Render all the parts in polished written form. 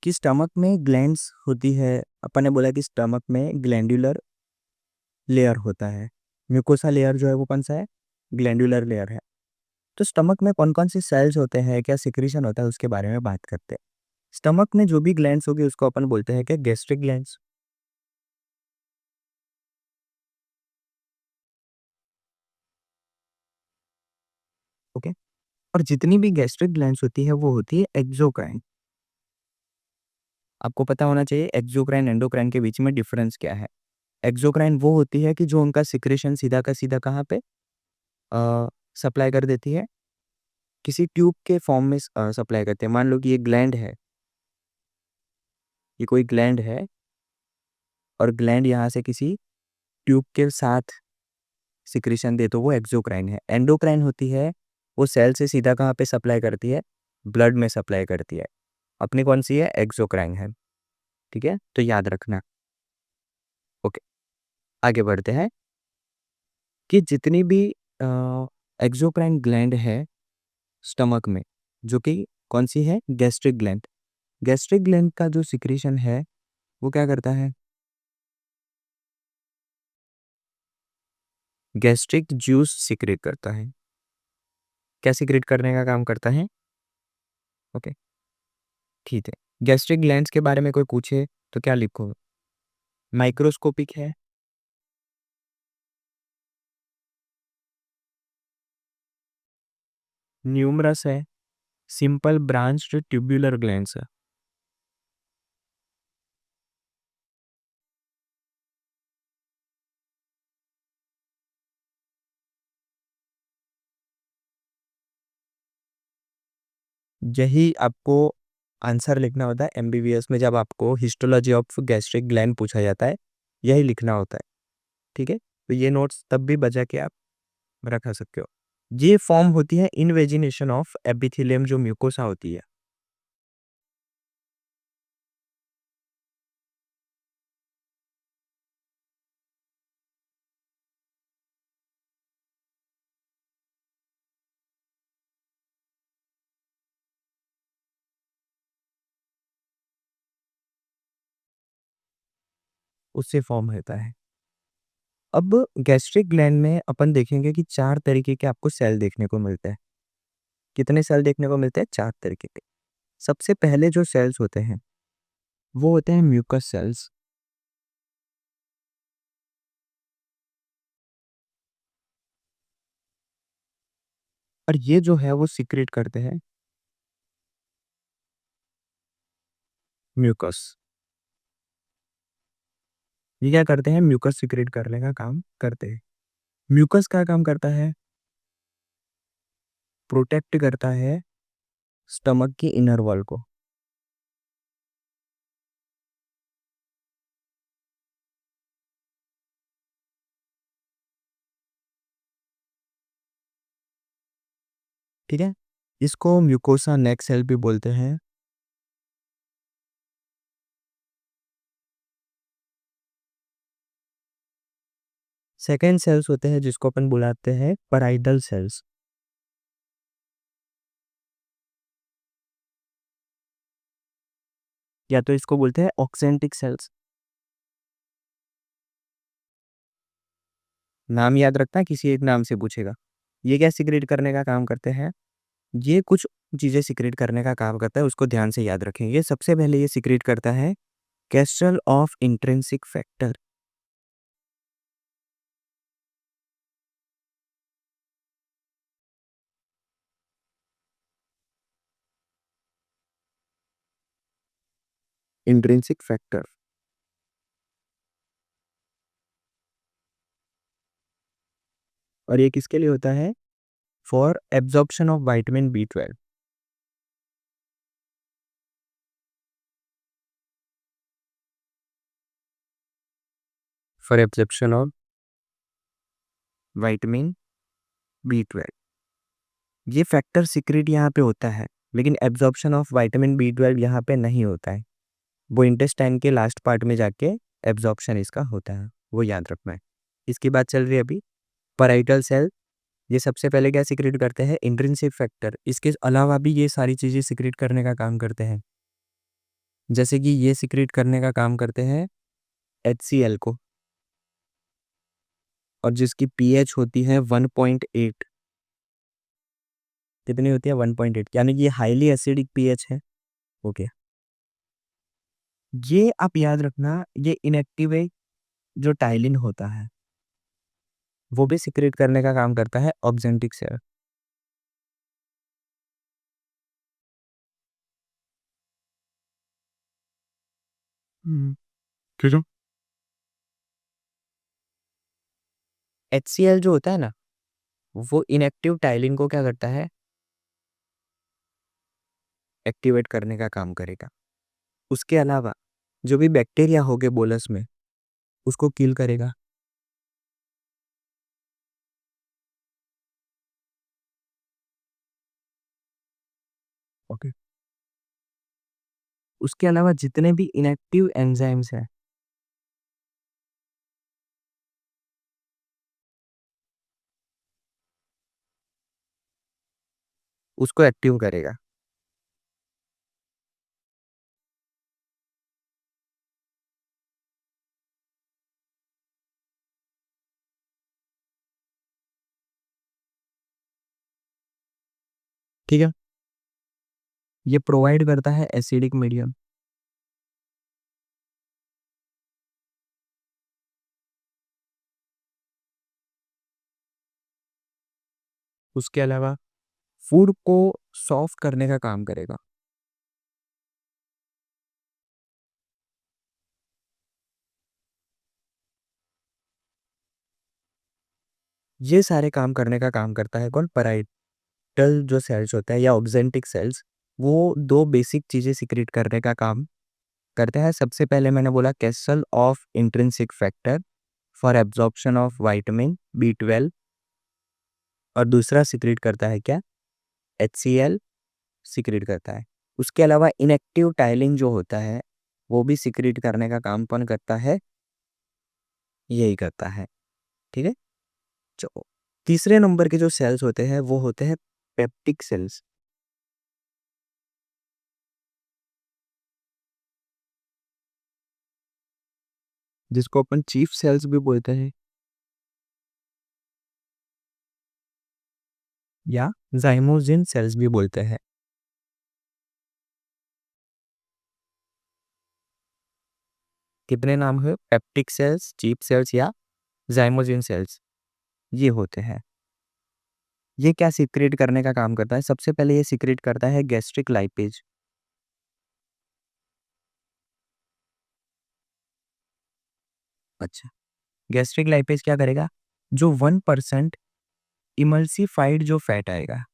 कि स्टमक में ग्लैंड्स होती है। अपन ने बोला कि स्टमक में ग्लैंडुलर लेयर होता है। म्यूकोसा लेयर जो है वो कौन सा है? ग्लैंडुलर लेयर है। तो स्टमक में कौन कौन से सेल्स होते हैं, क्या सिक्रीशन होता है, उसके बारे में बात करते हैं। स्टमक में जो भी ग्लैंड्स होगी उसको अपन बोलते हैं क्या? Gastric glands. ओके। और जितनी भी गैस्ट्रिक ग्लैंड्स होती है वो होती है एक्सोक्राइन। आपको पता होना चाहिए एक्सोक्राइन एंडोक्राइन के बीच में डिफरेंस क्या है। एक्सोक्राइन वो होती है कि जो उनका सिक्रेशन सीधा का सीधा कहाँ पे सप्लाई कर देती है, किसी ट्यूब के फॉर्म में सप्लाई करते हैं। मान लो कि ये ग्लैंड है, ये कोई ग्लैंड है और ग्लैंड यहाँ से किसी ट्यूब के साथ सिक्रेशन दे तो वो एक्सोक्राइन है। एंडोक्राइन होती है वो सेल से सीधा कहाँ पे सप्लाई करती है? ब्लड में सप्लाई करती है। अपनी कौन सी है? एक्सोक्राइन है। ठीक है, तो याद रखना। ओके, आगे बढ़ते हैं कि जितनी भी एक्सोक्राइन ग्लैंड है स्टमक में, जो कि कौन सी है? Gastric gland. गैस्ट्रिक ग्लैंड का जो सिक्रीशन है वो क्या करता है? गैस्ट्रिक जूस सिक्रेट करता है। क्या सिक्रेट करने का काम करता है? ओके, ठीक है। गैस्ट्रिक ग्लैंड्स के बारे में कोई पूछे तो क्या लिखो? माइक्रोस्कोपिक है, न्यूमरस है, सिंपल ब्रांच्ड ट्यूबुलर ग्लैंड्स है। यही आपको आंसर लिखना होता है एमबीबीएस में, जब आपको हिस्टोलॉजी ऑफ गैस्ट्रिक ग्लैंड पूछा जाता है, यही लिखना होता है। ठीक है, तो ये नोट्स तब भी बचा के आप रखा सकते हो। ये फॉर्म होती है इनवेजिनेशन ऑफ एपिथेलियम, जो म्यूकोसा होती है। उससे फॉर्म होता है। अब गैस्ट्रिक ग्लैंड में अपन देखेंगे कि 4 तरीके के आपको सेल देखने को मिलते हैं। कितने सेल देखने को मिलते हैं? 4 तरीके के। सबसे पहले जो सेल्स होते हैं वो होते हैं म्यूकस सेल्स। और ये जो है वो सीक्रेट करते हैं म्यूकस। ये क्या करते हैं? म्यूकस सीक्रेट करने का काम करते हैं। म्यूकस क्या काम करता है? प्रोटेक्ट करता है स्टमक की इनर वॉल को। ठीक है, इसको म्यूकोसा नेक सेल भी बोलते हैं। सेकेंड सेल्स होते हैं जिसको अपन बुलाते हैं पैराइडल सेल्स। या तो इसको बोलते हैं ऑक्सेंटिक सेल्स। नाम याद रखना, किसी एक नाम से पूछेगा। ये क्या सीक्रेट करने का काम करते हैं? ये कुछ चीज़ें सीक्रेट करने का काम करता है, उसको ध्यान से याद रखें। ये सबसे पहले ये सीक्रेट करता है Castrol of intrinsic factor. Intrinsic factor. और ये किसके लिए होता है? For absorption of vitamin B12। For absorption of vitamin B12। ये फैक्टर सीक्रेट यहाँ पे होता है, लेकिन एब्जॉर्प्शन ऑफ विटामिन B12 यहाँ पे नहीं होता है। वो इंटेस्टाइन के लास्ट पार्ट में जाके एब्जॉर्प्शन इसका होता है, वो याद रखना है। इसकी बात चल रही है अभी। पैराइटल सेल, ये सबसे पहले क्या सीक्रेट करते हैं? Intrinsic factor. इसके अलावा भी ये सारी चीज़ें सीक्रेट करने का काम करते हैं। जैसे कि ये सिक्रीट करने का काम करते हैं HCl को, और जिसकी पीएच होती है 1.8। कितनी होती है? 1.8, यानी कि ये हाईली एसिडिक पीएच है। ओके, ये आप याद रखना, ये इनएक्टिवेट जो टाइलिन होता है वो भी सिक्रेट करने का काम करता है ऑक्जेंटिक सेल। ठीक है। HCl जो होता है ना, वो इनएक्टिव टाइलिन को क्या करता है? एक्टिवेट करने का काम करेगा। उसके अलावा जो भी बैक्टीरिया होंगे बोलस में, उसको किल करेगा। ओके, उसके अलावा जितने भी इनएक्टिव एंजाइम्स हैं, उसको एक्टिव करेगा। ठीक है, ये प्रोवाइड करता है एसिडिक मीडियम। उसके अलावा फूड को सॉफ्ट करने का काम करेगा। ये सारे काम करने का काम करता है कौन? पराइटल जो सेल्स होता है या ऑक्जेंटिक सेल्स, वो दो बेसिक चीजें सिक्रेट करने का काम करते हैं। सबसे पहले मैंने बोला castle of intrinsic factor for absorption of vitamin B12, और दूसरा सिक्रेट करता है क्या? HCl सिक्रेट करता है। उसके अलावा इनएक्टिव टाइलिन जो होता है वो भी सिक्रेट करने का काम कौन करता है? यही करता है। ठीक है, चलो तीसरे नंबर के जो सेल्स होते हैं वो होते हैं पेप्टिक सेल्स, जिसको अपन चीफ सेल्स भी बोलते हैं या जाइमोजिन सेल्स भी बोलते हैं। कितने नाम हुए? पेप्टिक सेल्स, चीफ सेल्स या जाइमोजिन सेल्स, ये होते हैं। ये क्या सीक्रेट करने का काम करता है? सबसे पहले ये सीक्रेट करता है गैस्ट्रिक लाइपेज। अच्छा, गैस्ट्रिक लाइपेज क्या करेगा? जो 1% इमल्सिफाइड जो फैट आएगा,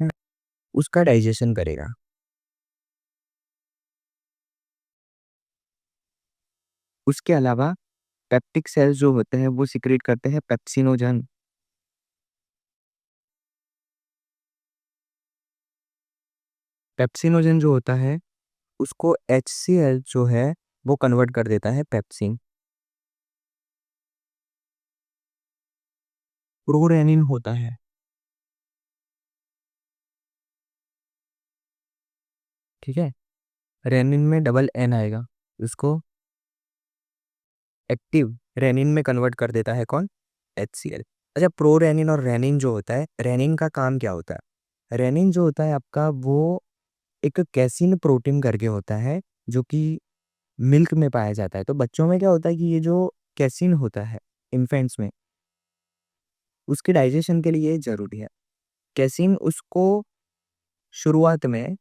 हाँ, उसका डाइजेशन करेगा। उसके अलावा पेप्टिक सेल्स जो होते हैं वो सिक्रेट करते हैं पेप्सिनोजन। पेप्सिनोजन जो होता है उसको HCl जो है वो कन्वर्ट कर देता है पेप्सिन। प्रोरेनिन होता है, ठीक है, रेनिन में डबल एन आएगा, उसको एक्टिव रेनिन में कन्वर्ट कर देता है कौन? HCl। अच्छा, प्रोरेनिन और रेनिन जो होता है, रेनिन का काम क्या होता है? रेनिन जो होता है आपका वो एक कैसीन प्रोटीन करके होता है, जो कि मिल्क में पाया जाता है। तो बच्चों में क्या होता है कि ये जो कैसीन होता है इन्फेंट्स में, उसके डाइजेशन के लिए ये जरूरी है। कैसीन उसको शुरुआत में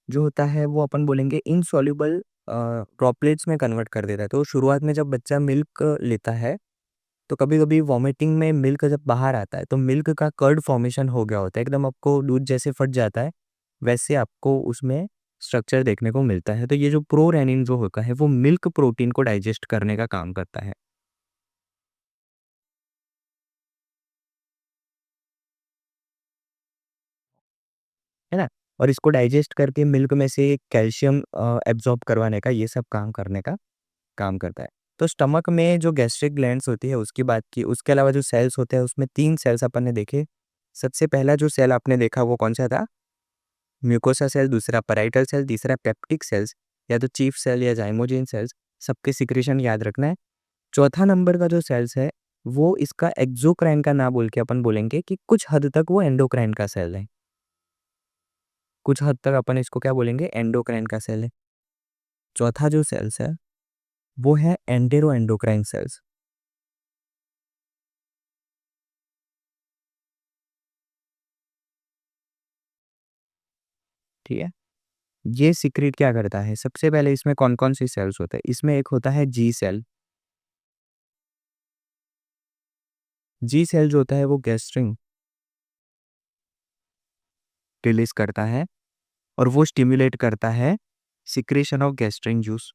जो होता है वो अपन बोलेंगे इनसॉल्युबल ड्रॉपलेट्स में कन्वर्ट कर देता है। तो शुरुआत में जब बच्चा मिल्क लेता है तो कभी कभी वॉमिटिंग में मिल्क जब बाहर आता है तो मिल्क का कर्ड फॉर्मेशन हो गया होता है, एकदम आपको दूध जैसे फट जाता है, वैसे आपको उसमें स्ट्रक्चर देखने को मिलता है। तो ये जो प्रोरेनिन जो होता है वो मिल्क प्रोटीन को डाइजेस्ट करने का काम करता है ना? और इसको डाइजेस्ट करके मिल्क में से कैल्शियम एब्जॉर्ब करवाने का, ये सब काम करने का काम करता है। तो स्टमक में जो गैस्ट्रिक ग्लैंड्स होती है उसकी बात की, उसके अलावा जो सेल्स होते हैं उसमें 3 सेल्स अपन ने देखे। सबसे पहला जो सेल आपने देखा वो कौन-सा था? म्यूकोसा सेल, दूसरा पैराइटल सेल, तीसरा पेप्टिक सेल्स या तो चीफ सेल या ज़ाइमोजेन सेल्स, सबके सिक्रीशन याद रखना है। चौथा नंबर का जो सेल्स है, वो इसका एक्सोक्राइन का ना बोल के अपन बोलेंगे कि कुछ हद तक वो एंडोक्राइन का सेल है। कुछ हद तक अपन इसको क्या बोलेंगे? एंडोक्राइन का सेल है। चौथा जो सेल्स है, वो है एंटेरो एंडोक्राइन सेल्स। ठीक है? ये सीक्रेट क्या करता है? सबसे पहले इसमें कौन-कौन सी सेल्स होते हैं? इसमें एक होता है जी सेल। जी सेल जो होता है वो गैस्ट्रिन रिलीज़ करता है और वो स्टिम्युलेट करता है secretion of gastrin juice.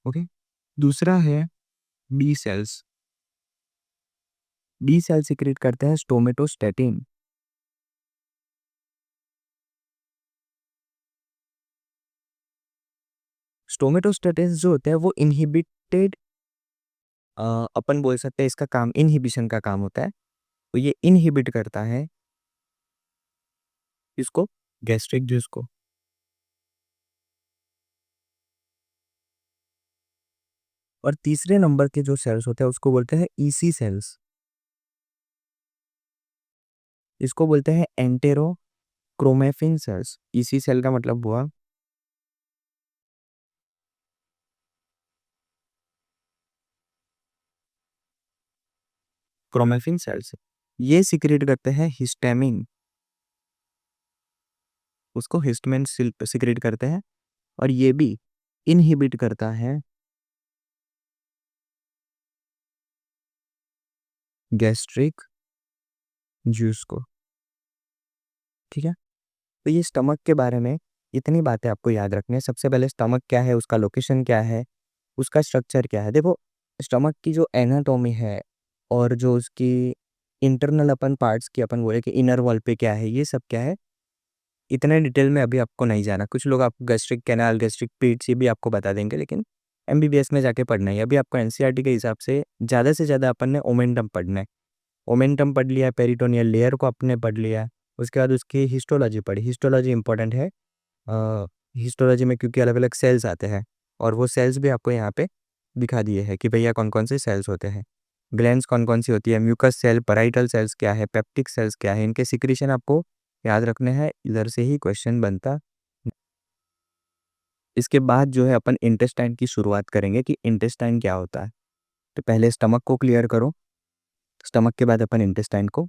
Okay? दूसरा है B cells. B cell secrete करते हैं स्टोमेटोस्टैटिन। स्टोमेटोस्टैटिन्स जो होते हैं वो इनहिबिटेड अपन बोल सकते हैं इसका काम इनहिबिशन का काम होता है। तो ये इनहिबिट करता है इसको गैस्ट्रिक जूस को। और तीसरे नंबर के जो सेल्स होते हैं उसको बोलते हैं ईसी सेल्स। इसको बोलते हैं entero chromaffin sales. EC cell का मतलब हुआ क्रोमैफिन सेल्स। ये सीक्रेट करते हैं हिस्टामिन। उसको हिस्टामिन सीक्रेट करते हैं और ये भी इनहिबिट करता है गैस्ट्रिक जूस को। ठीक है? तो ये स्टमक के बारे में इतनी बातें आपको याद रखनी है। सबसे पहले स्टमक क्या है, उसका लोकेशन क्या है, उसका स्ट्रक्चर क्या है। देखो, स्टमक की जो एनाटॉमी है और जो उसकी इंटरनल अपन पार्ट्स की अपन बोले कि इनर वॉल पे क्या है, ये सब क्या है, इतने डिटेल में अभी आपको नहीं जाना। कुछ लोग आपको गैस्ट्रिक कैनाल, गैस्ट्रिक पीट्स ये भी आपको बता देंगे, लेकिन एमबीबीएस में जाके पढ़ना है। अभी आपको एनसीईआरटी के हिसाब से ज़्यादा अपन ने ओमेंटम पढ़ना है। ओमेंटम पढ़ लिया, पेरिटोनियल लेयर को आपने पढ़ लिया, उसके बाद उसकी हिस्टोलॉजी पढ़ी। हिस्टोलॉजी इंपॉर्टेंट है। हिस्टोलॉजी में क्योंकि अलग-अलग सेल्स आते हैं और वो सेल्स भी आपको यहाँ पे दिखा दिए हैं कि भैया कौन-कौन से सेल्स होते हैं। ग्लैंड्स कौन-कौन सी होती है, म्यूकस सेल, पैराइटल सेल्स क्या है, पेप्टिक सेल्स क्या है, इनके सिक्रीशन आपको याद रखने हैं, इधर से ही क्वेश्चन बनता। इसके बाद जो है अपन इंटेस्टाइन की शुरुआत करेंगे कि इंटेस्टाइन क्या होता है। तो पहले स्टमक को क्लियर करो, स्टमक के बाद अपन इंटेस्टाइन को